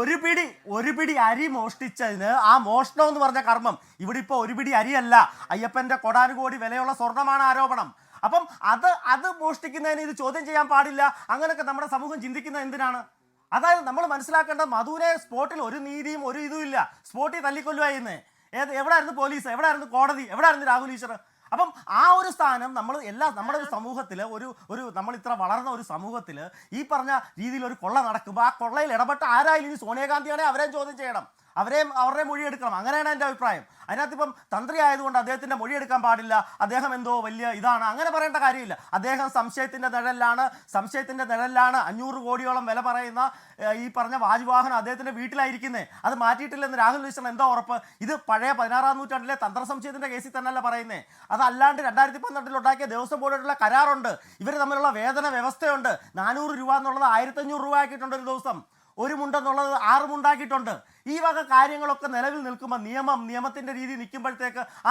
ഒരു പിടി അരി മോഷ്ടിച്ചതിന് ആ മോഷണം എന്ന് പറഞ്ഞ കർമ്മം ഇവിടെ ഇപ്പോൾ ഒരു പിടി അരിയല്ല, അയ്യപ്പന്റെ കോടാനുകോടി വിലയുള്ള സ്വർണ്ണമാണ് ആരോപണം. അപ്പം അത് മോഷ്ടിക്കുന്നതിന് ഇത് ചോദ്യം ചെയ്യാൻ പാടില്ല. അങ്ങനെയൊക്കെ നമ്മുടെ സമൂഹം ചിന്തിക്കുന്നത് എന്തിനാണ്? അതായത് നമ്മൾ മനസ്സിലാക്കേണ്ട, മധുവിനെ സ്പോട്ടിൽ ഒരു നീതിയും ഒരു ഇതും ഇല്ല, സ്പോട്ടിൽ തല്ലിക്കൊല്ലുമായിരുന്നേ. എവിടെയായിരുന്നു പോലീസ്, എവിടെയായിരുന്നു കോടതി, എവിടെയായിരുന്നു രാഹുൽ ഈശ്വർ? അപ്പം ആ ഒരു സ്ഥാനം നമ്മുടെ ഒരു സമൂഹത്തിൽ ഒരു നമ്മൾ ഇത്ര വളർന്ന ഒരു സമൂഹത്തിൽ ഈ പറഞ്ഞ രീതിയിൽ ഒരു കൊള്ള നടക്കുമ്പോൾ ആ കൊള്ളയിൽ ഇടപെട്ട ആരായാലും ഇനി സോണിയാഗാന്ധിയാണെങ്കിൽ അവരെയും ചോദ്യം ചെയ്യണം, അവരുടെ മൊഴിയെടുക്കണം. അങ്ങനെയാണ് എൻ്റെ അഭിപ്രായം. അതിനകത്ത് ഇപ്പം തന്ത്രി ആയതുകൊണ്ട് അദ്ദേഹത്തിൻ്റെ മൊഴിയെടുക്കാൻ പാടില്ല, അദ്ദേഹം എന്തോ വലിയ ഇതാണ്, അങ്ങനെ പറയേണ്ട കാര്യമില്ല. അദ്ദേഹം സംശയത്തിൻ്റെ നിഴലിലാണ് 500 കോടിയോളം വില പറയുന്ന ഈ പറഞ്ഞ വാജ്വാഹനം അദ്ദേഹത്തിൻ്റെ വീട്ടിലായിരിക്കുന്നത്. അത് മാറ്റിയിട്ടില്ലെന്ന് രാഹുൽ ഈശ്വരൻ എന്താ ഉറപ്പ്? ഇത് പഴയ 16-ാം നൂറ്റാണ്ടിലെ തന്ത്രസംശയത്തിൻ്റെ കേസിൽ തന്നെയല്ല പറയുന്നത്. അതല്ലാണ്ട് 2012 ഉണ്ടാക്കിയ ദേവസ്വം ബോർഡായിട്ടുള്ള കരാറുണ്ട്, ഇവർ തമ്മിലുള്ള വേതന വ്യവസ്ഥയുണ്ട്. 400 രൂപ എന്നുള്ളത് 1500 രൂപ ആക്കിയിട്ടുണ്ട് ഒരു ദിവസം, ഒരു മുണ്ടെന്നുള്ളത് 6 മുണ്ടാക്കിയിട്ടുണ്ട്. ഈ വക കാര്യങ്ങളൊക്കെ നിലവിൽ നിൽക്കുമ്പോൾ നിയമത്തിൻ്റെ രീതി നിൽക്കുമ്പോഴത്തേക്ക് ആ